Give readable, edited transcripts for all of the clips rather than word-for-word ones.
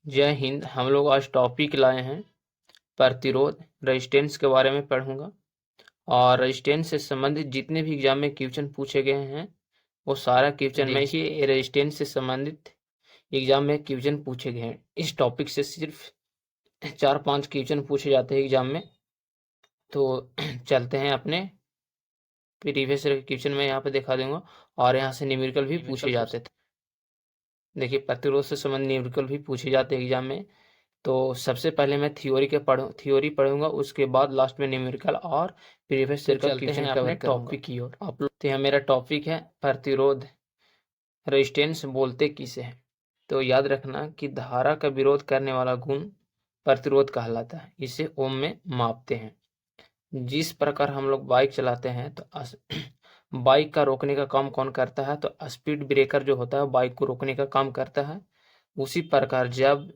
जय हिंद। हम लोग आज टॉपिक लाए हैं प्रतिरोध रेजिस्टेंस के बारे में पढ़ूंगा। और रेजिस्टेंस से संबंधित जितने भी एग्जाम में क्वेश्चन पूछे गए हैं वो सारा क्वेश्चन में ही रेजिस्टेंस से संबंधित एग्जाम में क्वेश्चन पूछे गए हैं। इस टॉपिक से सिर्फ 4-5 क्वेश्चन पूछे जाते हैं एग्जाम में। तो चलते हैं अपने प्रीवियस क्वेश्चन में यहाँ पे दिखा दूंगा। और यहाँ से न्यूमेरिकल भी पूछे जाते थे। देखिए, प्रतिरोध से संबंधित न्यूमेरिकल भी पूछे जाते हैं एग्जाम में। तो सबसे पहले मैं थ्योरी पढ़ूंगा, उसके बाद लास्ट में न्यूमेरिकल और प्रीवियस ईयर का क्वेश्चन अपने टॉपिक की ओर। आप लोग तो यहाँ मेरा टॉपिक है प्रतिरोध रेजिस्टेंस बोलते किसे है। तो याद रखना कि धारा का विरोध करने वाला गुण प्रतिरोध कहलाता है। इसे ओम में मापते हैं। जिस प्रकार हम लोग बाइक चलाते हैं तो बाइक का रोकने का काम कौन करता है? तो स्पीड ब्रेकर जो होता है बाइक को रोकने का काम करता है। उसी प्रकार जब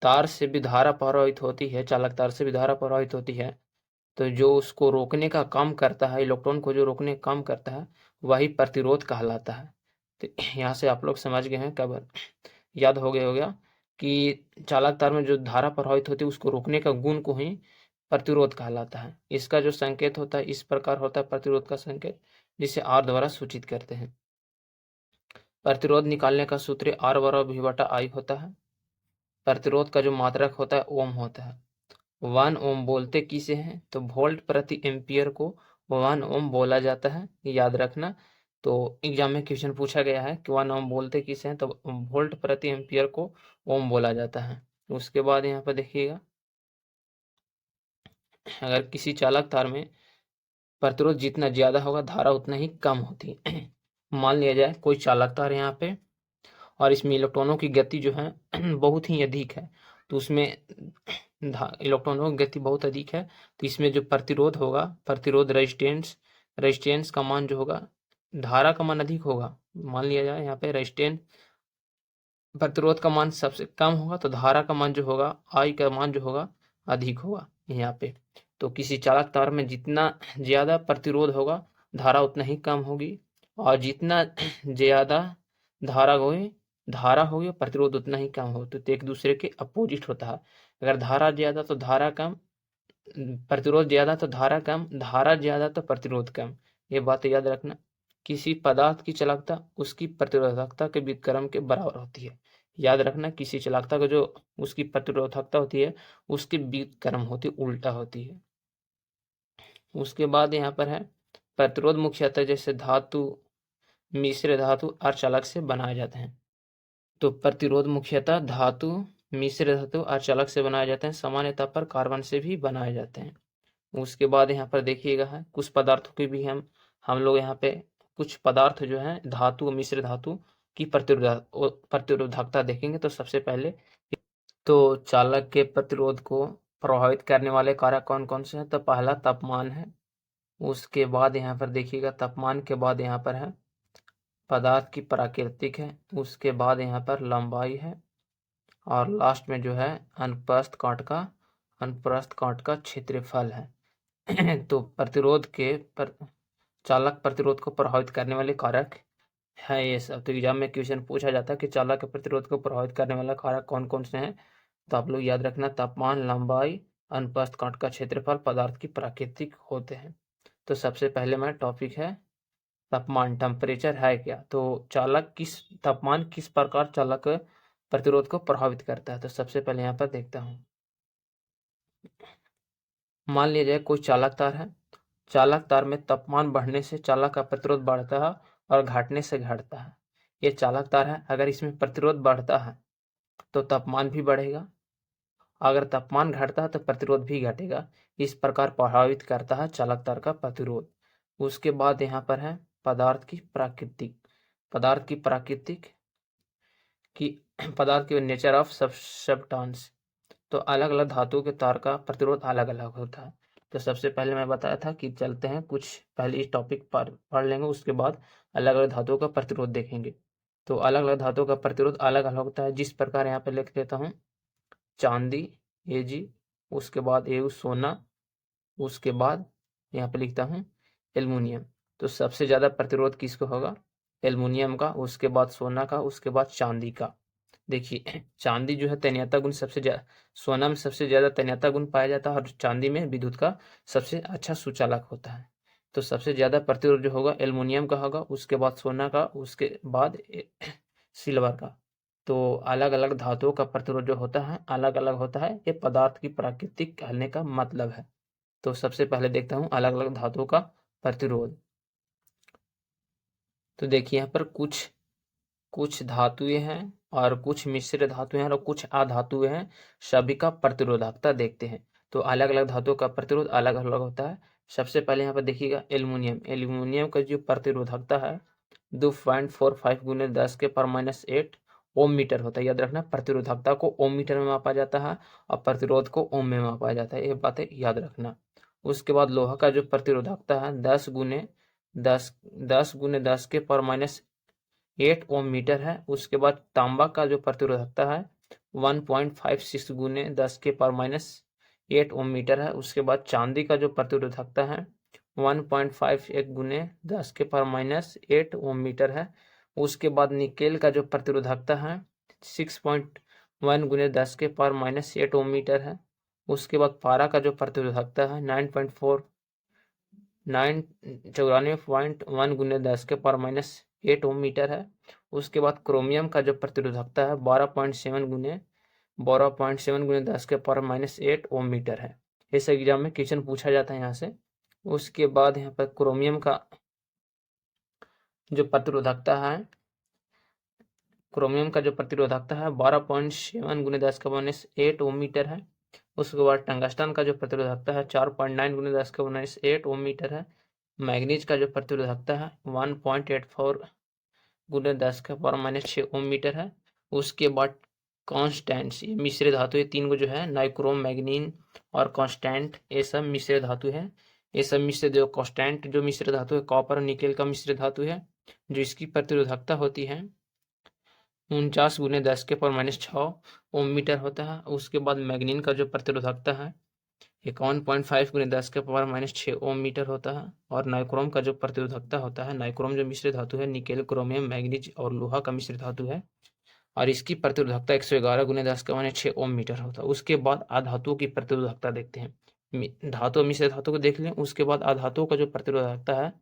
तार से भी धारा प्रवाहित होती है, चालक तार से भी धारा प्रवाहित होती है, तो जो उसको रोकने का काम करता है, इलेक्ट्रॉन को जो रोकने का काम करता है, वही प्रतिरोध कहलाता है। तो यहाँ से आप लोग समझ गए हैं, कब याद हो गया कि चालक तार में जो धारा प्रवाहित होती है उसको रोकने का गुण को ही प्रतिरोध कहलाता है। इसका जो संकेत होता है इस प्रकार होता है, प्रतिरोध का संकेत, जिसे R द्वारा सूचित करते हैं। प्रतिरोध निकालने का सूत्र R बराबर V बटा I होता है। प्रतिरोध का जो मात्रक होता है ओम होता है। 1 ओम बोलते किसे हैं? तो वोल्ट प्रति एम्पियर को 1 ओम बोला जाता है, याद रखना। तो एग्जाम में क्वेश्चन पूछा गया है कि 1 ओम बोलते किसे हैं? तो वोल्ट प्रति एम्पियर को ओम बोला जाता है। उसके बाद यहाँ पर देखिएगा, अगर किसी चालक तार में प्रतिरोध जितना ज्यादा होगा धारा उतना ही कम होती है। मान लिया जाए कोई चालक तार यहाँ पे, और इसमें इलेक्ट्रॉनों की गति जो है बहुत ही अधिक है, तो उसमें इलेक्ट्रॉनों की गति बहुत अधिक है, तो इसमें जो प्रतिरोध होगा, प्रतिरोध रेजिस्टेंस का मान जो होगा, धारा का मान अधिक होगा। मान लिया जाए यहाँ पे रेजिस्टेंस प्रतिरोध का मान सबसे कम होगा, तो धारा का मान जो होगा, आई का मान जो होगा, अधिक होगा यहाँ पे। तो किसी चालक तार में जितना ज्यादा प्रतिरोध होगा धारा उतना ही कम होगी, और जितना ज्यादा धारा होगी प्रतिरोध उतना ही कम हो। तो एक दूसरे के अपोजिट होता है। अगर धारा ज्यादा तो धारा कम, प्रतिरोध ज्यादा तो धारा कम, धारा ज्यादा तो प्रतिरोध कम। ये बात याद रखना। किसी पदार्थ की चालकता उसकी प्रतिरोधकता के व्युत्क्रम के बराबर होती है। याद रखना, किसी चालकता को जो उसकी प्रतिरोधकता होती है उसकी व्युत्क्रम होती है, उल्टा होती है। उसके बाद यहाँ पर है प्रतिरोध मुख्यतः जैसे धातु, मिश्र धातु और चालक से बनाए जाते हैं। तो प्रतिरोध मुख्यतः धातु, मिश्र धातु और चालक से बनाए जाते हैं। सामान्यतः पर कार्बन से भी बनाए जाते हैं। उसके बाद यहाँ पर देखिएगा है कुछ पदार्थों की भी हम लोग यहाँ पे कुछ पदार्थ जो है धातु, मिश्र धातु की प्रतिरोधकता देखेंगे। तो सबसे पहले तो चालक के प्रतिरोध को प्रभावित करने वाले कारक कौन कौन से हैं? तो पहला तापमान है। उसके बाद यहाँ पर देखिएगा, तापमान के बाद यहाँ पर है पदार्थ की प्राकृतिक है। उसके बाद यहाँ पर लंबाई है, और लास्ट में जो है अनुप्रस्थ काट का क्षेत्रफल है। तो प्रतिरोध के चालक प्रतिरोध को प्रभावित करने वाले कारक है ये सब। तो एग्जाम में क्वेश्चन पूछा जाता है कि चालक के प्रतिरोध को प्रभावित करने वाला कारक कौन कौन से हैं? तो आप लोग याद रखना, तापमान, लंबाई, अनुप्रस्थ काट का क्षेत्रफल, पदार्थ की प्राकृतिक होते हैं। तो सबसे पहले मैं टॉपिक है तापमान, टेम्परेचर है क्या। तो चालक किस तापमान किस प्रकार चालक प्रतिरोध को प्रभावित करता है? तो सबसे पहले यहाँ पर देखता हूँ। मान लिया जाए कोई चालक तार है। चालक तार में तापमान बढ़ने से चालक का प्रतिरोध बढ़ता है और घटने से घटता है। ये चालक तार है, अगर इसमें प्रतिरोध बढ़ता है तो तापमान भी बढ़ेगा, अगर तापमान घटता है तो प्रतिरोध भी घटेगा। इस प्रकार प्रभावित करता है चालक तार का प्रतिरोध। उसके बाद यहाँ पर है पदार्थ की प्राकृतिक। पदार्थ की नेचर ऑफ सब्सटेंस। तो अलग अलग धातुओं के तार का प्रतिरोध अलग अलग होता है। तो सबसे पहले मैं बताया था कि चलते हैं कुछ पहले इस टॉपिक पर पढ़ लेंगे, उसके बाद अलग अलग धातुओं का प्रतिरोध देखेंगे। तो अलग अलग धातुओं का प्रतिरोध अलग अलग होता है। जिस प्रकार यहाँ पे लिख देता हूँ, चांदी Ag, उसके बाद Au सोना, उसके बाद यहाँ पे लिखता हूँ एल्युमिनियम। तो सबसे ज्यादा प्रतिरोध किसको होगा? एल्युमिनियम का, उसके बाद सोना का, उसके बाद चांदी का। देखिए चांदी जो है तन्यता गुण सबसे ज्यादा, सोना में सबसे ज्यादा तन्यता गुण पाया जाता है और चांदी में विद्युत का सबसे अच्छा सुचालक होता है। तो सबसे ज्यादा प्रतिरोध जो होगा एल्युमिनियम का होगा, उसके बाद सोना का, उसके बाद सिल्वर का। तो अलग अलग धातुओं का प्रतिरोध जो होता है अलग अलग होता है, ये पदार्थ की प्राकृतिक कहने का मतलब है। तो सबसे पहले देखता हूँ अलग अलग धातुओं का प्रतिरोध। तो देखिए यहाँ पर कुछ कुछ धातुएं हैं और कुछ मिश्र धातुएं हैं और कुछ अधातुएं हैं, सभी का प्रतिरोधकता देखते हैं। तो अलग अलग धातुओं का प्रतिरोध अलग अलग होता है। सबसे पहले यहाँ पर देखिएगा एल्युमिनियम, एल्युमिनियम का जो प्रतिरोधकता है 2.45 गुने 10 के पर माइनस 8 ओम मीटर होता है। याद रखना प्रतिरोधकता को ओम मीटर में मापा जाता है और प्रतिरोध को ओम में मापा जाता है, ये बातें याद रखना। उसके बाद लोहा का जो प्रतिरोधकता है 10 के पर माइनस 8 ओम मीटर है। उसके बाद तांबा का जो प्रतिरोधकता है 1.56 गुने 10 के पर माइनस 8 ओम मीटर है। उसके बाद चांदी का जो प्रतिरोधकता है 1.51 गुने 10 के पर माइनस 8 ओम मीटर है। उसके बाद निकेल का जो प्रतिरोधकता है 6.1 गुने 10 के पर माइनस 8 ओम मीटर है। उसके बाद पारा का जो प्रतिरोधकता है 94.1 गुने 10 के पर माइनस 8 ओम मीटर है। उसके बाद क्रोमियम का जो प्रतिरोधकता है 12.7 गुने 10 के पर माइनस 8 ओम मीटर है। इस एग्जाम में क्वेश्चन पूछा जाता है यहाँ से। उसके बाद यहाँ पर क्रोमियम का जो प्रतिरोधकता है, क्रोमियम का जो प्रतिरोधकता है 12.7 गुने 10 के माइनस 8 ओम मीटर है। उसके बाद टंगस्टन का जो प्रतिरोधकता है 4.9 गुने 10 के माइनस 8 ओम मीटर है। मैग्नीज का जो प्रतिरोधकता है 1.84 गुने 10 के पावर माइनस 6 ओम मीटर है। उसके बाद कॉन्स्टेंट्स, ये मिश्र धातु, ये तीन को जो है नाइक्रोम, मैग्नीन और कॉन्स्टेंट, ये सब मिश्र धातु है। ये सब मिश्र जो कॉन्स्टेंट जो मिश्र धातु है कॉपर और निकेल का मिश्र धातु है, जो इसकी प्रतिरोधकता होती है 49 गुने 10 के पावर माइनस 6 ओम मीटर होता है। उसके बाद मैग्नीन का जो प्रतिरोधकता है 51.5 गुने 10 के पावर माइनस 6 ओम मीटर होता है। और नाइक्रोम का जो प्रतिरोधकता होता है, नाइक्रोम जो मिश्र धातु है निकेल, क्रोमियम, मैग्नीज और लोहा का मिश्र धातु है और इसकी प्रतिरोधकता 111 गुने 10 के माइनस 6 ओम मीटर होता है। उसके बाद अधातुओं की प्रतिरोधकता देखते हैं। धातु मिश्र धातु को देख लें, उसके बाद अधातुओं का जो प्रतिरोधकता है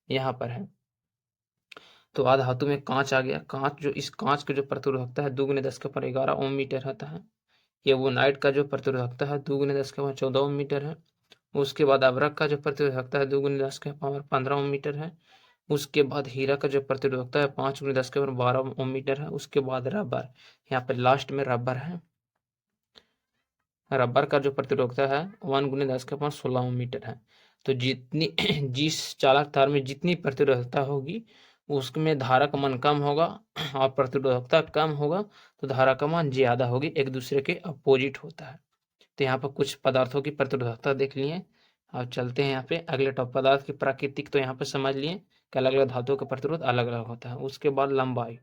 यहाँ पर है। तो अधातु में कांच आ गया। कांच, जो इस कांच की जो प्रतिरोधकता है 2 गुने 10 के पावर 11 ओम मीटर होता है। ये वो नाइट का जो प्रतिरोधकता है 2 गुने 10 के पावर 14 ओम मीटर है। उसके बाद अभ्रक का जो प्रतिरोधकता है 2 गुने 10 के पावर 15 ओम मीटर है। उसके बाद हीरा का जो प्रतिरोधकता है 5 गुने 10 के पावर 12 ओम मीटर है। उसके बाद रबर, यहाँ पे लास्ट में रबर है। रबर का जो प्रतिरोधकता है 1 गुने 10 के पावर 16 ओम मीटर है। तो जितनी जिस चालक तार में जितनी प्रतिरोधकता होगी उसमें धारा का मान कम होगा और प्रतिरोधकता कम होगा तो धारा का मान ज्यादा होगी, एक दूसरे के अपोजिट होता है। तो यहाँ पर कुछ पदार्थों की प्रतिरोधकता देख लिए। अब चलते हैं यहाँ पे अगले टॉप, पदार्थ की प्राकृतिक। तो यहाँ पे समझ लिए कि अलग अलग धातुओं का प्रतिरोध अलग अलग होता है। उसके बाद लंबाई,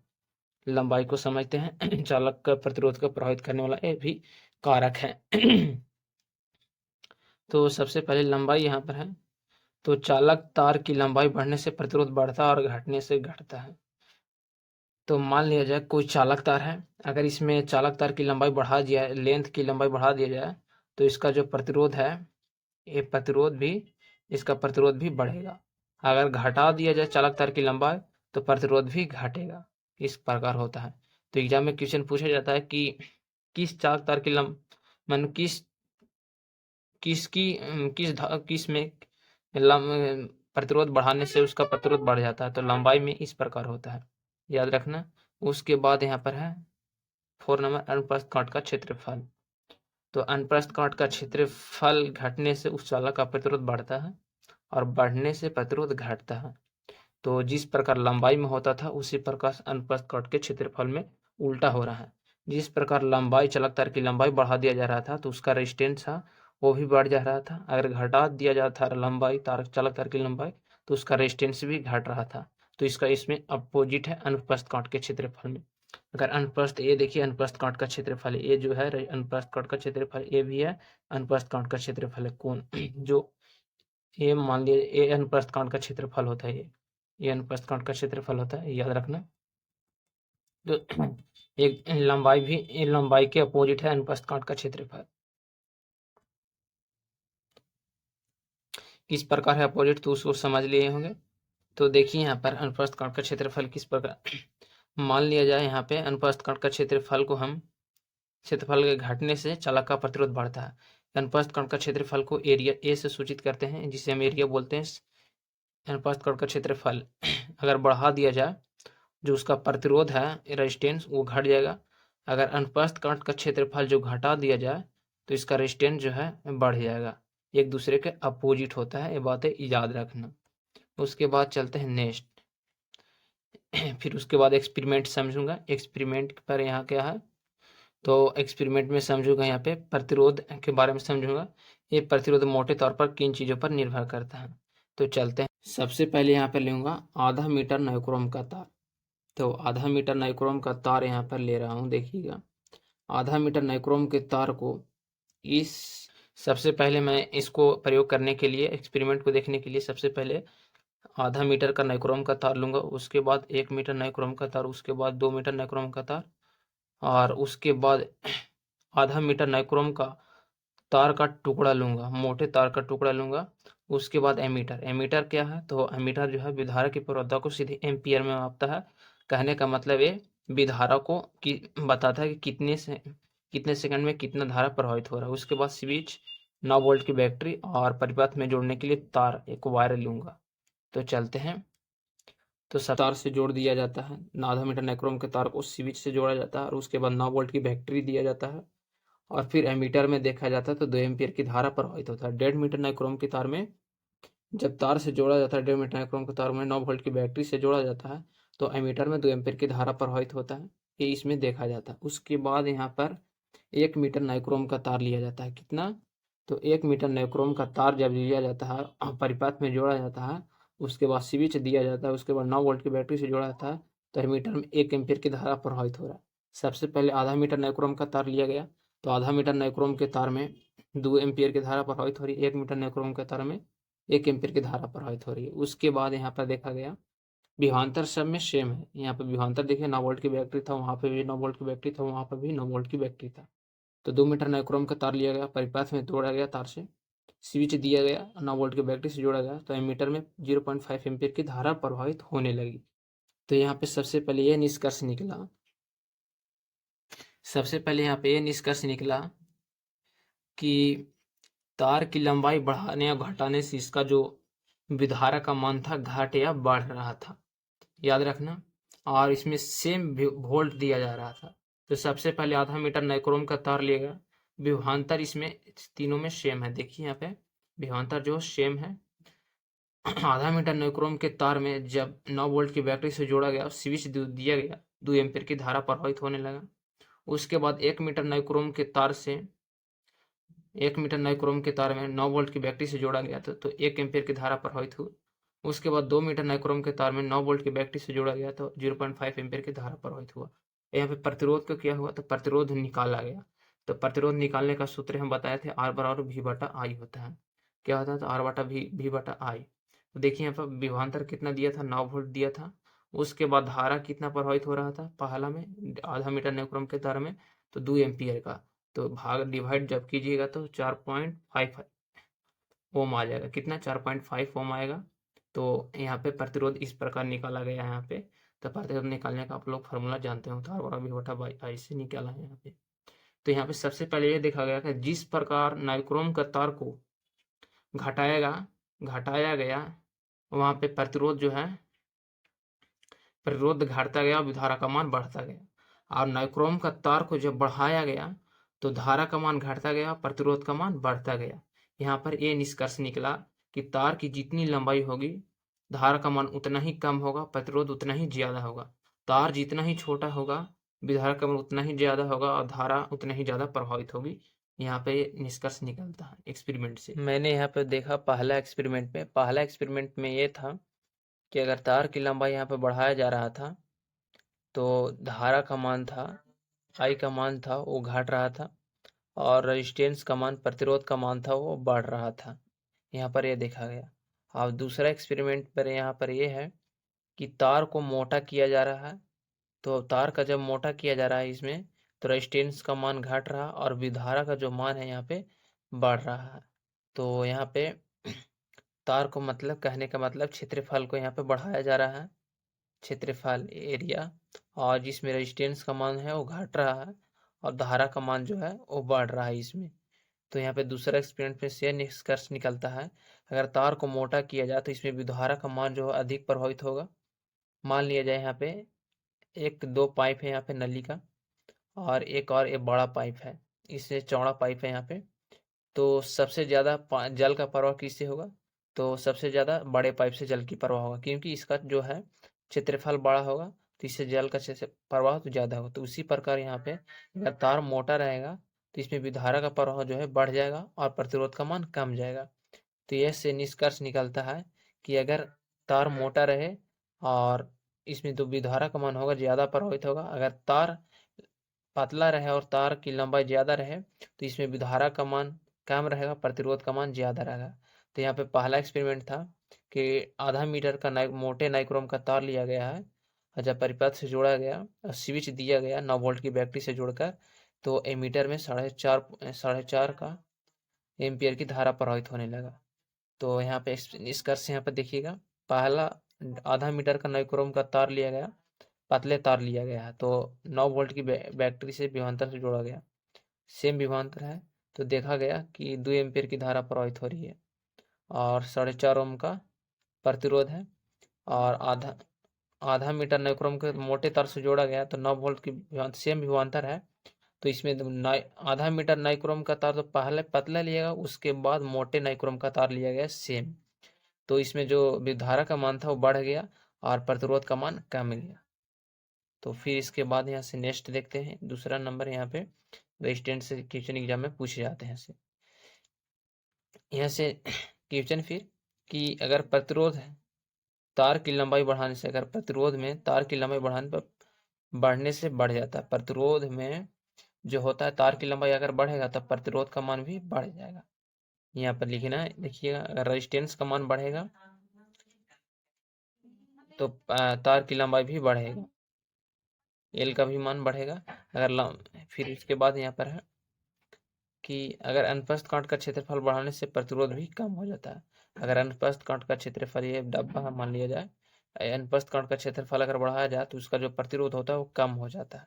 लंबाई को समझते हैं चालक का प्रतिरोध को प्रभावित करने वाला ये भी कारक है। तो सबसे पहले लंबाई यहाँ पर है। तो चालक तार की लंबाई बढ़ने से प्रतिरोध बढ़ता है और घटने से घटता है। तो मान लिया जाए कोई चालक तार है, अगर इसमें चालक तार की लंबाई बढ़ा दिया, लेंथ की लंबाई बढ़ा दिया जाए तो इसका जो प्रतिरोध है, ये प्रतिरोध भी, इसका प्रतिरोध भी बढ़ेगा। अगर घटा दिया जाए चालक तार की लंबाई तो प्रतिरोध भी घटेगा। इस प्रकार होता है। तो एग्जाम में क्वेश्चन पूछा जाता है कि किस चालक तार की मान किस में प्रतिरोध बढ़ाने से उसका प्रतिरोध बढ़ जाता है, तो लंबाई में इस प्रकार होता है, याद रखना। उसके बाद यहाँ पर है 4 नंबर अनुप्रस्थ काट का क्षेत्रफल। तो अनुप्रस्थ काट का क्षेत्रफल घटने से उस चालक का प्रतिरोध बढ़ता है और बढ़ने से प्रतिरोध घटता है। तो जिस प्रकार लंबाई में होता था उसी प्रकार अनुप्रस्थ काट के क्षेत्रफल में उल्टा हो रहा है। जिस प्रकार लंबाई, चालक तार की लंबाई बढ़ा दिया जा रहा था तो उसका रेजिस्टेंस था वो भी बढ़ जा रहा था। अगर घटा दिया जाता था लंबाई, चालक तार की लंबाई, तो उसका रेजिस्टेंस भी घट रहा था। तो इसका इसमें अपोजिट है अनुप्रस्थ काट के क्षेत्रफल में। अगर अनुप्रस्थ, ये देखिए अनुप्रस्थ काट का क्षेत्रफल, ये जो है अनुप्रस्थ काट का क्षेत्रफल, ये भी है अनुप्रस्थ काट का क्षेत्रफल है। कौन जो ये मान लीजिए ये अनुप्रस्थ काट का क्षेत्रफल होता है, ये अनुप्रस्थ काट का क्षेत्रफल होता है, याद रखना। तो एक लंबाई के अपोजिट है अनुप्रस्थ काट का क्षेत्रफल। किस प्रकार है अपोजिट, तो उसको समझ लिए होंगे। तो देखिए यहाँ पर अनुप्रस्थ काट का क्षेत्रफल किस प्रकार मान लिया जाए। यहाँ पे अनुप्रस्थ काट का क्षेत्रफल को हम क्षेत्रफल के घटने से चालक का प्रतिरोध बढ़ता है। अनुप्रस्थ काट का क्षेत्रफल को एरिया ए से सूचित करते हैं, जिसे हम एरिया बोलते हैं। अनुप्रस्थ काट का क्षेत्रफल अगर बढ़ा दिया जाए, जो उसका प्रतिरोध है रेजिस्टेंस वो घट जाएगा। अगर अनुप्रस्थ काट का क्षेत्रफल जो घटा दिया जाए तो इसका रेजिस्टेंस जो है बढ़ जाएगा। एक दूसरे के अपोजिट होता है, ये बातें याद रखना। उसके बाद चलते हैं नेक्स्ट। फिर उसके बाद एक्सपेरिमेंट समझूंगा। एक्सपेरिमेंट पर यहाँ क्या है, तो एक्सपेरिमेंट में समझूंगा यहाँ पे प्रतिरोध के बारे में समझूंगा। ये प्रतिरोध मोटे तौर पर किन चीज़ों पर निर्भर करता है, तो चलते हैं। सबसे पहले यहाँ पर लूँगा आधा मीटर नाइक्रोम का तार। तो आधा मीटर नाइक्रोम का तार यहाँ पर ले रहा हूँ, देखिएगा। आधा मीटर नाइक्रोम के तार को इस सबसे पहले मैं इसको प्रयोग करने के लिए, एक्सपेरिमेंट को देखने के लिए सबसे पहले आधा मीटर का नाइक्रोम का तार लूँगा, उसके बाद 1 मीटर नाइक्रोम का तार, उसके बाद 2 मीटर नाइक्रोम का तार, और उसके बाद आधा मीटर नाइक्रोम का तार का टुकड़ा लूँगा, मोटे तार का टुकड़ा लूँगा। उसके बाद एमीटर। एमीटर क्या है, तो एमीटर जो है विधारक की प्रवृत्ता को सीधे एम्पियर में मापता है। कहने का मतलब ये विधारक को बताता है कि कितने सेकंड में कितना धारा प्रभावित हो रहा है। उसके बाद स्विच, 9 वोल्ट की बैटरी और परिपथ में जोड़ने के लिए तार, एक वायर लूँगा। तो चलते हैं। तो सब तार से जोड़ दिया जाता है। आधा मीटर नाइक्रोम के तार को स्विच से जोड़ा जाता है और उसके बाद 9 वोल्ट की बैटरी दिया जाता है और फिर एमीटर में देखा जाता है तो 2 एम्पियर की धारा प्रवाहित होता है। 1.5 मीटर नाइक्रोम के तार में जब तार से जोड़ा जाता है, 1.5 मीटर नाइक्रोम के तार में 9 वोल्ट की बैटरी से जोड़ा जाता है तो एमीटर में 2 एम्पियर की धारा प्रवाहित होता है। ये इसमें देखा जाता है। उसके बाद यहाँ पर 1 मीटर नाइक्रोम का तार लिया जाता है। कितना, तो 1 मीटर नाइक्रोम का तार जब लिया जाता है, परिपथ में जोड़ा जाता है, उसके बाद स्विच दिया जाता है, उसके बाद 9 वोल्ट की बैटरी से जोड़ा जाता है तो एमीटर में 1 एम्पियर की धारा प्रवाहित हो रहा है। सबसे पहले आधा मीटर नाइक्रोम का तार लिया गया, तो आधा मीटर नाइक्रोम के तार में 2 एम्पियर की धारा प्रवाहित हो रही है। 1 मीटर नाइक्रोम के तार में 1 एम्पियर की धारा प्रवाहित हो रही है। उसके बाद यहाँ पर देखा गया विभवांतर सब में सेम है। यहाँ पे विभवांतर देखिए 9 वोल्ट की बैटरी था, वहाँ पे भी 9 वोल्ट की बैटरी था, वहाँ पर भी 9 वोल्ट की बैटरी था। तो 2 मीटर नाइक्रोम का तार लिया गया, परिपथ में जोड़ा गया तार से, स्विच दिया गया, 9 वोल्ट की बैटरी से जोड़ा गया तो एमीटर में 0.5 एम्पियर की धारा प्रवाहित होने लगी। तो यहाँ पे सबसे पहले ये निष्कर्ष निकला कि तार की लंबाई बढ़ाने या घटाने से इसका जो विधारा का मान था घट या बढ़ रहा था, याद रखना। और इसमें सेम वोल्ट दिया जा रहा था। तो सबसे पहले आधा मीटर नाइक्रोम का तार लिया गया, विभवांतर इसमें तीनों में सेम है। देखिए यहाँ पे विभवांतर जो सेम है। आधा मीटर नाइक्रोम के तार में जब 9 वोल्ट की बैटरी से जोड़ा गया, स्विच दिया गया, 2 एम्पियर की धारा प्रवाहित होने लगा। उसके बाद 1 मीटर नाइक्रोम के तार में 9 वोल्ट की बैटरी से जोड़ा गया था तो 1 एम्पियर की धारा प्रवाहित हुई। उसके बाद 2 मीटर नाइक्रोम के तार में 9 वोल्ट की बैटरी से जोड़ा गया तो 0.5 एम्पियर की धारा प्रवाहित हुआ। यहाँ पे प्रतिरोध का क्या हुआ, तो प्रतिरोध निकाला गया। तो प्रतिरोध निकालने का सूत्र हम बताए थे, R बराबर V बटा I होता है। क्या होता है, तो R बटा V बटा I। तो देखिए यहाँ पर विभवांतर कितना दिया था, 9 वोल्ट दिया था। उसके बाद धारा कितना प्रवाहित हो रहा था, पहला में आधा मीटर नाइक्रोम के तार में तो 2 एम्पियर का, तो भाग डिवाइड जब कीजिएगा तो 4.5 ओम आ जाएगा। कितना, 4.5 ओम आएगा। तो यहाँ पे प्रतिरोध इस प्रकार निकाला गया है। यहाँ पे तो प्रतिरोध निकालने का आप लोग फार्मूला जानते हो, तार बराबर V बटा बाई आई से निकाला है यहाँ पे। तो यहाँ पे सबसे पहले ये देखा गया कि जिस प्रकार नाइक्रोम का तार को घटाया गया वहाँ पे प्रतिरोध जो है, प्रतिरोध घटता गया और धारा का मान बढ़ता गया। और नाइक्रोम का तार को जब बढ़ाया गया तो धारा का मान घटता गया, प्रतिरोध का मान बढ़ता गया। यहाँ पर ये निष्कर्ष निकला कि तार की जितनी लंबाई होगी धारा का मान उतना ही कम होगा, प्रतिरोध उतना ही ज्यादा होगा। तार जितना ही छोटा होगा विधारक का मान उतना ही ज्यादा होगा और धारा उतना ही ज्यादा प्रभावित होगी। यहाँ पे निष्कर्ष निकलता है एक्सपेरिमेंट से। मैंने यहाँ पे देखा पहला एक्सपेरिमेंट में ये था कि अगर तार की लंबाई यहाँ पे बढ़ाया जा रहा था तो धारा का मान था, आई का मान था वो घट रहा था और रेजिस्टेंस का मान, प्रतिरोध का मान था वो बढ़ रहा था। यहाँ पर ये देखा गया। अब दूसरा एक्सपेरिमेंट पर यहाँ पर ये है कि तार को मोटा किया जा रहा है तो तार का जब मोटा किया जा रहा है इसमें, तो रेजिस्टेंस का मान घट रहा और विधारा का जो मान है यहाँ पे बढ़ रहा है। तो यहाँ पे तार को मतलब कहने का मतलब क्षेत्रफल को यहाँ पे बढ़ाया जा रहा है, क्षेत्रफल एरिया, और जिसमें रेजिस्टेंस का मान है वो घट रहा है और धारा का मान जो है वो बढ़ रहा है इसमें। तो यहाँ पे दूसरा एक्सपेरिमेंट में से निष्कर्ष निकलता है, अगर तार को मोटा किया जाए तो इसमें विधारा का मान जो है अधिक प्रभावित होगा। मान लिया जाए यहाँ पे एक दो पाइप है यहाँ पे नली का, और एक और एक बड़ा पाइप है, इससे चौड़ा पाइप है यहाँ पे। तो सबसे ज़्यादा जल का प्रवाह किससे होगा? तो सबसे ज़्यादा बड़े पाइप से जल की प्रवाह होगा, क्योंकि इसका जो है क्षेत्रफल बड़ा होगा, तो इससे जल का प्रवाह तो ज़्यादा होगा। तो उसी प्रकार यहाँ पे अगर तार मोटा रहेगा तो इसमें विधारा का प्रवाह जो है बढ़ जाएगा और प्रतिरोध का मान कम जाएगा। तो यह से निष्कर्ष निकलता है कि अगर तार मोटा रहे और इसमें तो विधारा का मान होगा ज़्यादा प्रभावित होगा, अगर तार पतला रहे और तार की लंबाई ज़्यादा रहे तो इसमें विधारा का मान कम रहेगा, प्रतिरोध का मान ज़्यादा रहेगा। तो यहाँ पे पहला एक्सपेरिमेंट था कि आधा मीटर का मोटे नाइक्रोम का तार लिया गया है और जब परिपथ से जोड़ा गया और स्विच दिया गया 9 वोल्ट की बैटरी से जोड़कर, तो एमीटर में साढ़े चार का एम्पियर की धारा प्रवाहित होने लगा। तो यहाँ पे निष्कर्ष यहाँ पे देखिएगा, पहला आधा मीटर का नाइक्रोम का तार लिया गया, पतले तार लिया गया है, तो 9 वोल्ट की बैटरी से विभवांतर से जोड़ा गया, सेम विभवांतर है, तो देखा गया कि 2 एम्पियर की धारा प्रवाहित हो रही है और 4.5 ओम का प्रतिरोध है, और आधा आधा मीटर नाइक्रोम के मोटे तार से जोड़ा गया तो 9 वोल्ट की सेम विभवांतर है। तो इसमें आधा मीटर नाइक्रोम का तार तो पहले पतला लिएगा, उसके बाद मोटे नाइक्रोम का तार लिया गया सेम। तो इसमें जो विधारा का मान था वो बढ़ गया और प्रतिरोध का मान कम गया। तो फिर इसके बाद यहाँ से नेक्स्ट देखते हैं, दूसरा नंबर यहाँ पे रेजिस्टेंस से क्वेश्चन एग्जाम में पूछे जाते हैं। यहाँ से क्वेश्चन फिर कि अगर प्रतिरोध है तार की लंबाई बढ़ाने से, अगर प्रतिरोध में तार की लंबाई बढ़ाने पर बढ़ने से बढ़ जाता है, प्रतिरोध में जो होता है तार की लंबाई अगर बढ़ेगा तब प्रतिरोध का मान भी बढ़ जाएगा। यहाँ पर लिखना है, देखिएगा, अगर रेजिस्टेंस का मान बढ़ेगा तो तार की लंबाई भी बढ़ेगा, एल का भी मान बढ़ेगा। फिर इसके बाद यहाँ पर है कि अगर अनुप्रस्थ कांट का क्षेत्रफल बढ़ाने से प्रतिरोध भी कम हो जाता है। अगर अनुप्रस्थ कांट का क्षेत्रफल, ये डब्बा मान लिया जाए, अनुप्रस्थ कांट का क्षेत्रफल अगर बढ़ाया जाए तो उसका जो प्रतिरोध होता है वो कम हो जाता है।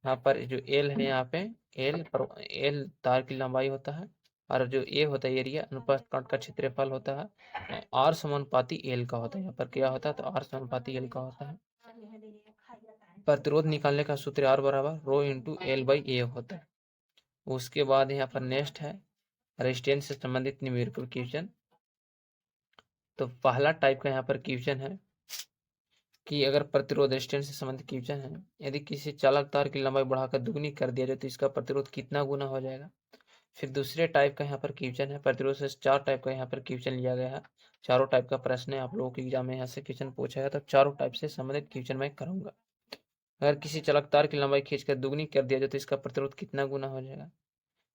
यहाँ पर जो एल है, यहाँ पे एल तार की लंबाई होता है, और जो ए होता है एरिया, अनुप्रस्थ कांट का क्षेत्रफल होता है, आर समानुपाती एल का होता है। यहाँ पर क्या होता है, तो आर समानुपाती एल का होता है। प्रतिरोध निकालने का सूत्र आर बराबर रो इंटू एल बाई ए होता है। उसके बाद यहाँ पर नेक्स्ट है रेजिस्टेंस से संबंधित न्यूमेरिकल क्वेश्चन। तो पहला टाइप का यहाँ पर क्वेश्चन है कि अगर प्रतिरोध रेजिस्टेंस से संबंधित क्वेश्चन है, यदि किसी चालक तार की लंबाई बढ़ाकर दुगनी कर दिया जाए तो इसका प्रतिरोध कितना गुना हो जाएगा। फिर दूसरे टाइप का यहाँ पर क्वेश्चन है, प्रतिरोध से 4 टाइप का यहाँ पर क्वेश्चन लिया गया है। चारों टाइप का प्रश्न है, आप लोगों के एग्जाम में यहाँ से क्वेश्चन पूछा है, तो चारों टाइप से संबंधित क्वेश्चन मैं करूंगा। अगर किसी चालक तार की लंबाई खींचकर दुगनी कर दिया जाए तो इसका प्रतिरोध कितना गुना हो जाएगा।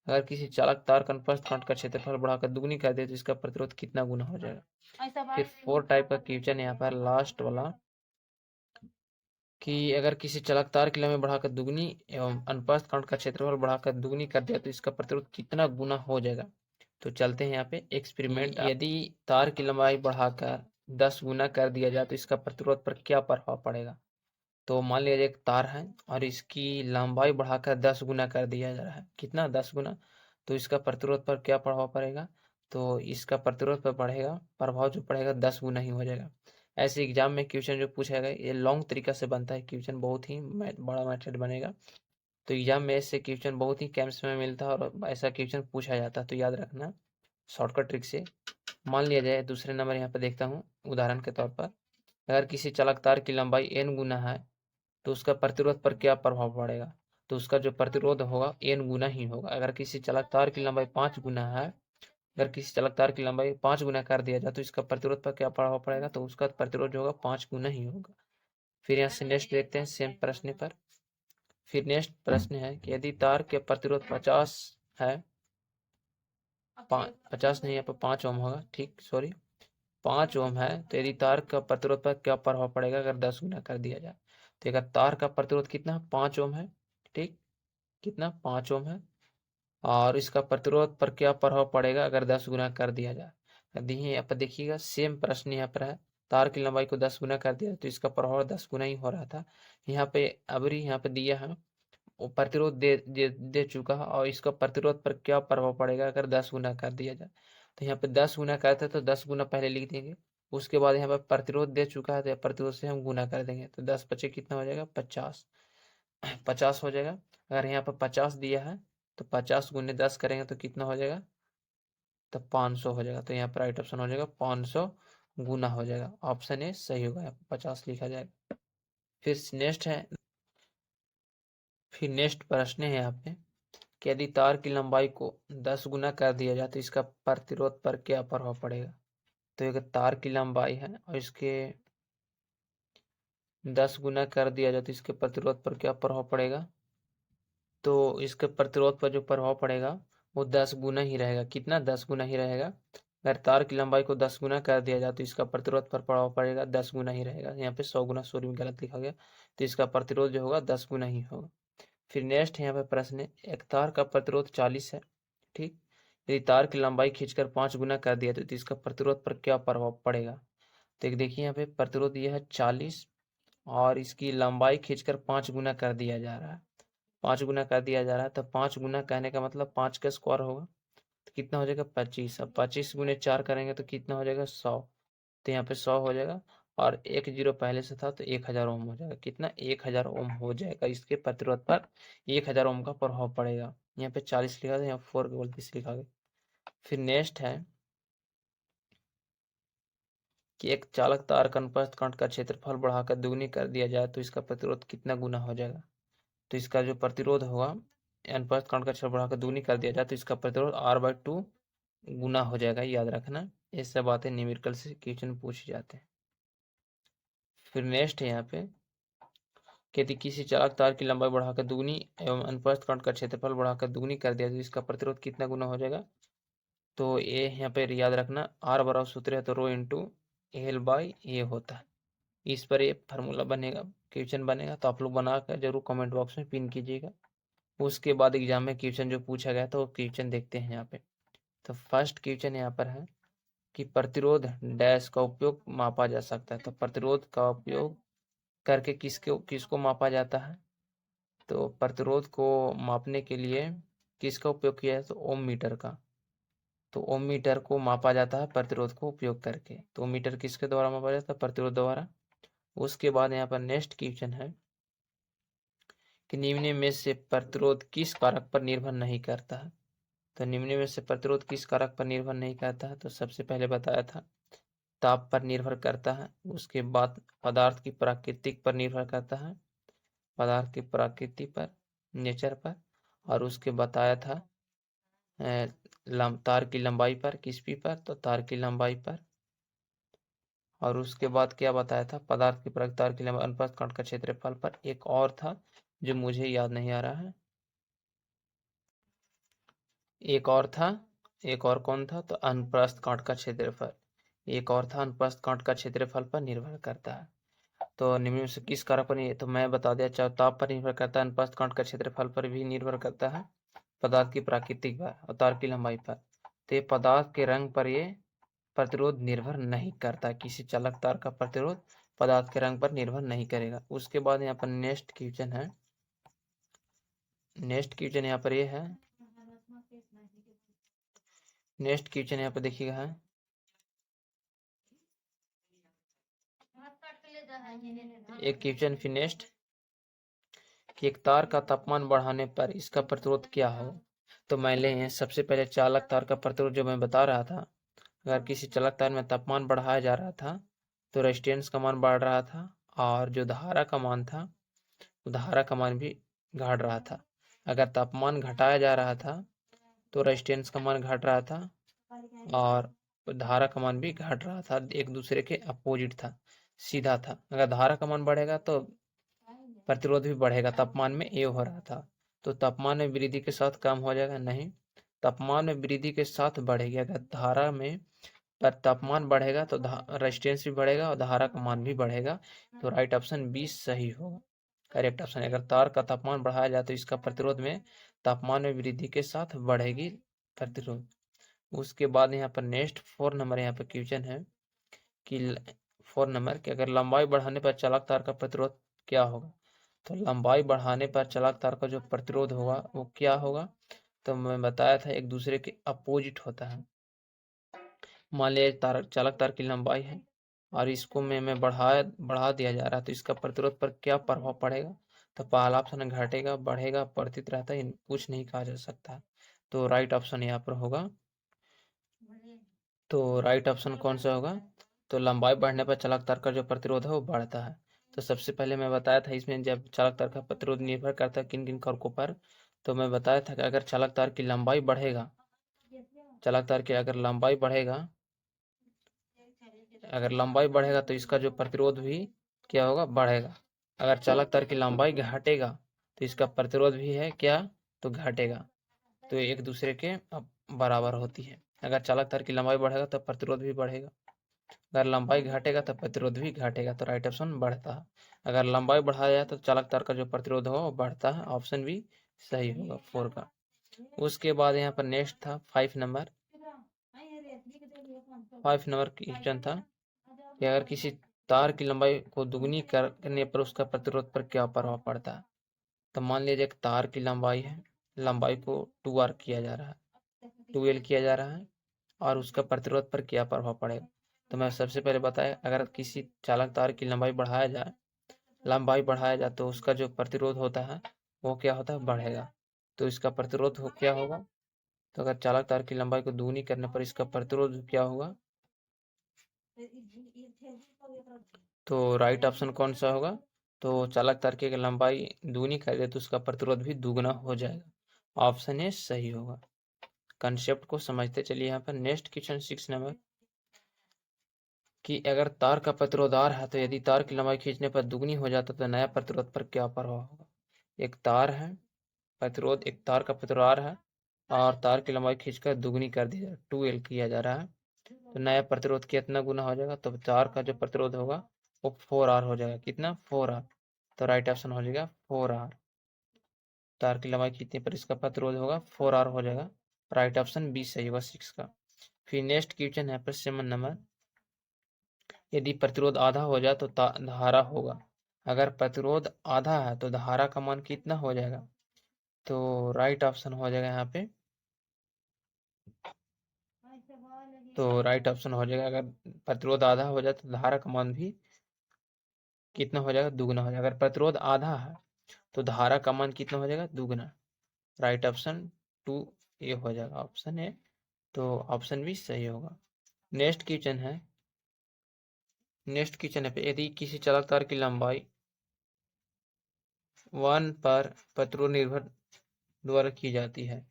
अगर किसी चालक तार का अनुप्रस्थ कांट का क्षेत्रफल बढ़ाकर दुगनी कर दे तो इसका प्रतिरोध कितना गुना हो जाएगा। फिर 4 टाइप का क्वेश्चन यहाँ पर लास्ट वाला कि अगर किसी चालक तार की लंबाई बढ़ाकर दुगनी एवं अनुप्रस्थ कांट का क्षेत्रफल बढ़ाकर दुगनी कर दिया तो इसका प्रतिरोध कितना गुना हो जाएगा। तो चलते हैं यहाँ पे एक्सपेरिमेंट। यदि तार की लंबाई बढ़ाकर 10 गुना कर दिया जाए तो इसका प्रतिरोध पर क्या प्रभाव पड़ेगा। तो मान लीजिए एक तार है और इसकी लंबाई बढ़ाकर 10 गुना कर दिया जा रहा है, कितना, 10 गुना, तो इसका प्रतिरोध पर क्या प्रभाव पड़ेगा। तो इसका प्रतिरोध पर पड़ेगा प्रभाव जो पड़ेगा 10 गुना ही हो जाएगा। ऐसे एग्जाम में क्वेश्चन जो पूछा गया ये लॉन्ग तरीका से बनता है क्वेश्चन, बहुत ही बड़ा मेथड बनेगा। तो एग्जाम में ऐसे क्वेश्चन बहुत ही कम समय में मिलता है और ऐसा क्वेश्चन पूछा जाता है, तो याद रखना शॉर्टकट ट्रिक से। मान लिया जाए दूसरे नंबर यहाँ पे देखता हूँ उदाहरण के तौर पर, अगर किसी चालक तार की लंबाई n गुना है तो उसका प्रतिरोध पर क्या प्रभाव पड़ेगा। तो उसका जो प्रतिरोध होगा n गुना ही होगा। अगर किसी चालक तार की लंबाई 5 गुना है, अगर किसी चालक तार की लंबाई 5 गुना कर दिया जाए तो इसका प्रतिरोध पर क्या प्रभाव पड़ेगा। तो उसका प्रतिरोध जो होगा 5 गुना ही होगा। फिर यहाँ से नेक्स्ट देखते हैं सेम प्रश्न पर। फिर नेक्स्ट प्रश्न है कि यदि तार के प्रतिरोध 50 है, 50 नहीं, यहाँ पर 5 ओम होगा, ठीक, सॉरी, 5 ओम है, तो यदि तार का प्रतिरोध पर क्या प्रभाव पड़ेगा अगर 10 गुना कर दिया जाए। तो अगर तार का प्रतिरोध कितना 5 ओम है, ठीक, कितना 5 ओम है, और इसका प्रतिरोध पर क्या प्रभाव पड़ेगा अगर 10 गुना कर दिया जाए। यहाँ पर देखिएगा सेम प्रश्न यहाँ पर है, तार की लंबाई को 10 गुना कर दिया तो इसका प्रभाव 10 गुना ही हो रहा था। यहाँ पे अबरी यहाँ पे दिया है, वो प्रतिरोध दे चुका है, और इसका प्रतिरोध पर क्या प्रभाव पड़ेगा अगर 10 गुना कर दिया जाए। तो यहाँ पे 10 गुना करते तो 10 गुना पहले लिख देंगे, उसके बाद यहाँ पर प्रतिरोध दे चुका है तो प्रतिरोध से हम गुना कर देंगे, तो 10 पचे कितना हो जाएगा 50, 50 हो जाएगा। अगर यहाँ पर 50 दिया है तो 50 गुने 10 करेंगे तो कितना हो जाएगा, तो 500 हो जाएगा। तो यहाँ पर राइट ऑप्शन हो जाएगा 500 गुना हो जाएगा, ऑप्शन ए सही होगा, यहाँ पर 50 लिखा जाएगा। फिर नेक्स्ट प्रश्न है यहाँ पे कि यदि तार की लंबाई को 10 गुना कर दिया जाए तो इसका प्रतिरोध पर क्या प्रभाव पड़ेगा। तो एक तार की लंबाई है और इसके 10 गुना कर दिया जाए तो इसके प्रतिरोध पर क्या प्रभाव पड़ेगा। तो इसके प्रतिरोध पर जो प्रभाव पड़ेगा वो 10 गुना ही रहेगा, कितना 10 गुना ही रहेगा। अगर तार की लंबाई को 10 गुना कर दिया जाए तो इसका प्रतिरोध पर प्रभाव पड़ेगा 10 गुना ही रहेगा। यहाँ पे 100 गुना, सॉरी गलत लिखा गया, तो इसका प्रतिरोध जो होगा 10 गुना ही होगा। फिर नेक्स्ट यहाँ पे प्रश्न है, एक तार का प्रतिरोध 40 है, ठीक, यदि तार की लंबाई खींचकर 5 गुना कर दिया तो इसका प्रतिरोध पर क्या प्रभाव पड़ेगा। तो एक देखिए यहाँ पे प्रतिरोध यह है 40 और इसकी लंबाई खींचकर 5 गुना कर दिया जा रहा है, 5 गुना कर दिया जा रहा है, तो 5 गुना कहने का मतलब 5 का स्क्वायर होगा तो कितना हो जाएगा 25। अब 25 गुने 4 करेंगे तो कितना हो जाएगा 100, तो यहाँ पे 100 हो जाएगा, और एक जीरो पहले से था तो 1000 ओम हो जाएगा, कितना 1000 ओम हो जाएगा। इसके प्रतिरोध पर 1000 ओम का प्रभाव पड़ेगा। यहाँ पे 40 लिखा था, यहाँ 4 गलती से लिखा गया। फिर नेक्स्ट है कि एक चालक तार का अनुप्रस्थ कांट का क्षेत्रफल बढ़ाकर दुगनी कर दिया जाए तो इसका प्रतिरोध कितना गुना हो जाएगा। तो इसका जो प्रतिरोध होगा, अनुप्रस्थ कांट का क्षेत्रफल बढ़ाकर दुगनी कर दिया जाए तो इसका प्रतिरोध R/2 गुना हो जाएगा, याद रखना। ये सब बातें न्यूमेरिकल से क्वेश्चन पूछे जाते हैं। फिर नेक्स्ट है यहाँ पे कि यदि किसी चालक तार की लंबाई बढ़ाकर दुगनी एवं अनुप्रस्थ कांट का क्षेत्रफल बढ़ाकर दुगनी कर दिया तो इसका प्रतिरोध कितना गुना हो जाएगा। तो ये यहाँ पे याद रखना, R बराबर सूत्र है तो रो इंटू L/A होता है। इस पर ये फार्मूला बनेगा, क्वेश्चन बनेगा, तो आप लोग बना कर जरूर कमेंट बॉक्स में पिन कीजिएगा। उसके बाद एग्जाम में क्वेश्चन जो पूछा गया था वो क्वेश्चन देखते हैं यहाँ पे। तो फर्स्ट क्वेश्चन यहाँ पर है कि प्रतिरोध डैश का उपयोग मापा जा सकता है। तो प्रतिरोध का उपयोग करके किसको मापा जाता है। तो प्रतिरोध को मापने के लिए किसका उपयोग किया है, तो ओम मीटर का। तो ओम मीटर को मापा जाता है प्रतिरोध को उपयोग करके। तो ओम मीटर किसके द्वारा मापा जाता है, प्रतिरोध द्वारा। उसके बाद यहाँ पर नेक्स्ट क्वेश्चन है कि निम्न में से प्रतिरोध किस कारक पर निर्भर नहीं करता है। तो निम्न में से प्रतिरोध किस कारक पर निर्भर नहीं करता है। तो सबसे पहले बताया था ताप पर निर्भर करता है, उसके बाद पदार्थ की प्राकृतिक पर निर्भर करता है, पदार्थ की प्रकृति पर, नेचर पर, और उसके बताया था तार की लंबाई पर, किसपी पर, तो तार की लंबाई पर। और उसके बाद क्या बताया था, पदार्थ की प्रकृति, तार की लंबाई, अनुप्रस्थ कांट का क्षेत्रफल पर। एक और था जो मुझे याद नहीं आ रहा है, एक और था, एक और कौन था, तो अनुप्रस्थ कांट का क्षेत्रफल। एक और था अनुप्रस्थ कांट का क्षेत्रफल पर निर्भर करता है। तो निम्न में से किस कारक पर नहीं, तो मैं बता दिया, चाहे ताप पर निर्भर करता है, अनुप्रस्थ कांट का क्षेत्रफल पर भी निर्भर करता है, पदार्थ की प्राकृतिक पर और तार की लंबाई पर। तो ये पदार्थ के रंग पर ये प्रतिरोध निर्भर नहीं करता, किसी चालक तार का प्रतिरोध पदार्थ के रंग पर निर्भर नहीं करेगा। उसके बाद यहाँ पर नेक्स्ट क्वेश्चन है, नेक्स्ट क्वेश्चन यहाँ पर ये है, नेक्स्ट क्वेश्चन यहाँ पर देखिएगा है एक क्वेश्चन फिर नेक्स्ट कि एक तार का तापमान बढ़ाने पर इसका प्रतिरोध क्या हो। तो मान लें सबसे पहले चालक तार का प्रतिरोध जो मैं बता रहा था, अगर किसी चालक तार में तापमान बढ़ाया जा रहा था तो रेजिस्टेंस का मान बढ़ रहा था, और जो धारा का मान था वो धारा का मान भी घट रहा था। अगर तापमान घटाया जा रहा था तो रेजिस्टेंस का मान घट रहा था और धारा का मान भी घट रहा था, एक दूसरे के अपोजिट था, सीधा था। अगर धारा का मान बढ़ेगा तो प्रतिरोध भी बढ़ेगा, तापमान में ये हो रहा था। तो तापमान में वृद्धि के साथ कम हो जाएगा, नहीं, तापमान में वृद्धि के साथ बढ़ेगी। अगर धारा में पर तापमान बढ़ेगा तो रेजिस्टेंस भी बढ़ेगा और धारा का मान भी बढ़ेगा। तो राइट ऑप्शन 20 सही होगा। Correct option. अगर तार का तापमान बढ़ाया जाए तो इसका प्रतिरोध में तापमान में वृद्धि के साथ बढ़ेगी प्रतिरोध। उसके बाद यहाँ पर नेक्स्ट 4 नंबर यहाँ पर क्वेश्चन है कि 4 नंबर कि अगर लंबाई बढ़ाने पर चालक तार का प्रतिरोध क्या होगा। तो लंबाई बढ़ाने पर चालक तार का जो प्रतिरोध होगा वो क्या होगा। तो मैं बताया था एक दूसरे के अपोजिट होता है। मान लिया चालक तार की लंबाई है और इसको में बढ़ा दिया जा रहा है तो इसका प्रतिरोध पर क्या प्रभाव पड़ेगा। तो पहला ऑप्शन घटेगा, बढ़ेगा, पड़तित रहता है, कुछ नहीं कहा जा सकता। तो राइट ऑप्शन यहाँ पर होगा। तो राइट ऑप्शन कौन सा होगा। तो लंबाई बढ़ने पर चालक तार का जो प्रतिरोध है वो बढ़ता है। तो सबसे पहले मैं बताया था इसमें जब चालक तार का प्रतिरोध निर्भर करता है किन किन कारकों पर। तो मैं बताया था कि अगर चालक तार की लंबाई बढ़ेगा, चालक तार की अगर लंबाई बढ़ेगा तो इसका जो प्रतिरोध भी क्या होगा, बढ़ेगा। अगर चालक तार की लंबाई घटेगा तो इसका प्रतिरोध भी है क्या, तो घटेगा। तो एक दूसरे के बराबर होती है। अगर चालक तार की लंबाई बढ़ेगा तो प्रतिरोध भी बढ़ेगा, अगर लंबाई घटेगा तो प्रतिरोध भी घटेगा। तो राइट ऑप्शन बढ़ता है। अगर लंबाई बढ़ाया जाए तो चालक तार का जो प्रतिरोध होगा वो बढ़ता है। ऑप्शन भी सही होगा 4 का। उसके बाद यहाँ पर नेक्स्ट था 5 नंबर। 5 नंबर क्वेश्चन था कि अगर किसी तार की लंबाई को दुगनी करने पर उसका प्रतिरोध पर क्या प्रभाव पड़ता है। तो मान लीजिए एक तार की लंबाई है, लंबाई को 2r किया जा रहा है, 2l किया जा रहा है और उसका प्रतिरोध पर क्या प्रभाव पड़ेगा। तो मैं सबसे पहले बताया अगर किसी चालक तार की लंबाई बढ़ाया जाए तो उसका जो प्रतिरोध होता है वो क्या होता है, बढ़ेगा। तो इसका प्रतिरोध क्या होगा। तो अगर चालक तार की लंबाई को दुगनी करने पर इसका प्रतिरोध क्या होगा। तो राइट ऑप्शन कौन सा होगा। तो चालक तार की लंबाई दुगनी कर दे तो उसका प्रतिरोध भी दुगना हो जाएगा। ऑप्शन ए सही होगा। कंसेप्ट को समझते चलिए। यहाँ पर नेक्स्ट क्वेश्चन 6 नंबर कि अगर तार का प्रतिरोध R है तो यदि तार की लंबाई खींचने पर दुगनी हो जाता तो नया प्रतिरोध पर क्या प्रभाव होगा। एक तार है, प्रतिरोध एक तार का प्रतिरोध R है और तार की लंबाई खींचकर दुगनी कर दी जाए 2l किया जा रहा है तो नया प्रतिरोध कितना गुना हो जाएगा। तो तार का जो प्रतिरोध होगा वो 4r हो जाएगा। कितना, 4r। तो राइट ऑप्शन हो जाएगा 4r। तार की लंबाई खींचने पर इसका प्रतिरोध होगा 4r हो जाएगा। राइट ऑप्शन बी सही होगा 6 का। फिर नेक्स्ट क्वेश्चन है पर 7 नंबर यदि प्रतिरोध आधा हो जाए तो धारा होगा। अगर प्रतिरोध आधा है तो धारा का मान कितना हो जाएगा। तो राइट ऑप्शन हो जाएगा यहाँ पे। तो राइट ऑप्शन हो जाएगा अगर प्रतिरोध आधा हो जाए तो धारा का मान भी कितना हो जाएगा, दुगना हो जाएगा। अगर प्रतिरोध आधा है तो धारा का मान कितना हो जाएगा, दुगना। राइट ऑप्शन 2 हो जाएगा, ऑप्शन ए। तो ऑप्शन भी सही होगा। नेक्स्ट क्वेश्चन है यदि किसी चालक तार की लंबाई 1 पर प्रतिरोध निर्भर द्वारा की जाती है।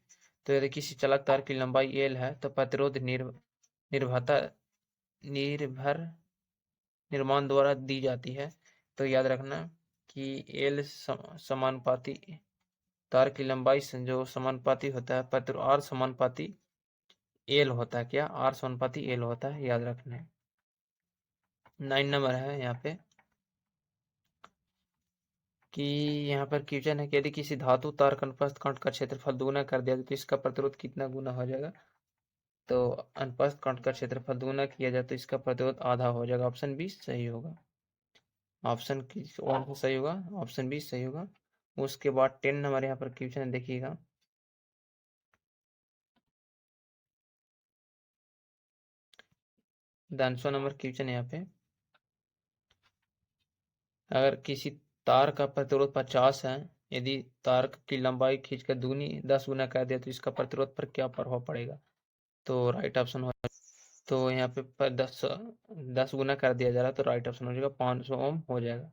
तो यदि किसी चालक तार की लंबाई l है तो प्रतिरोध निर्भरता निर्भर निर्माण द्वारा दी जाती है। तो याद रखना कि l समानुपाती तार की लंबाई से जो समानुपाती होता है प्रतिरोध R समानुपाती l होता है। क्या, R समानुपाती l होता है, याद रखना है। 9 नंबर है यहाँ पे कि यहाँ पर क्वेश्चन है कि यदि किसी धातु तार का अनुप्रस्थ कांट का क्षेत्रफल दुगुना कर दिया तो इसका प्रतिरोध कितना गुना हो जाएगा। तो अनुप्रस्थ कांट का क्षेत्रफल दुगुना किया जाए तो इसका प्रतिरोध आधा हो जाएगा। ऑप्शन बी सही होगा। ऑप्शन की कौन सा सही होगा, ऑप्शन बी सही होगा। उसके बाद 10 नंबर यहाँ पर क्वेश्चन देखिएगा। दानसो नंबर क्वेश्चन यहाँ पे अगर किसी तार का प्रतिरोध 50 है, यदि तार की लंबाई खींचकर दुगनी 10 गुना कर दिया तो इसका प्रतिरोध पर क्या प्रभाव पड़ेगा। तो राइट ऑप्शन हो, तो यहाँ पे 10 गुना कर दिया जा रहा है तो राइट ऑप्शन हो जाएगा 500 ओम हो जाएगा।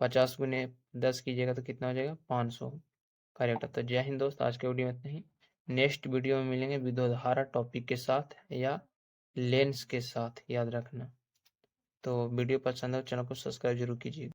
50 गुने 10 कीजिएगा तो कितना हो जाएगा, 500 ओम। करेक्ट। तो जय हिंद दोस्त, आज के वीडियो में इतना ही। नेक्स्ट वीडियो में मिलेंगे विद्युतधारा टॉपिक के साथ या लेंस के साथ, याद रखना। तो वीडियो पसंद हो चैनल को सब्सक्राइब जरूर कीजिए।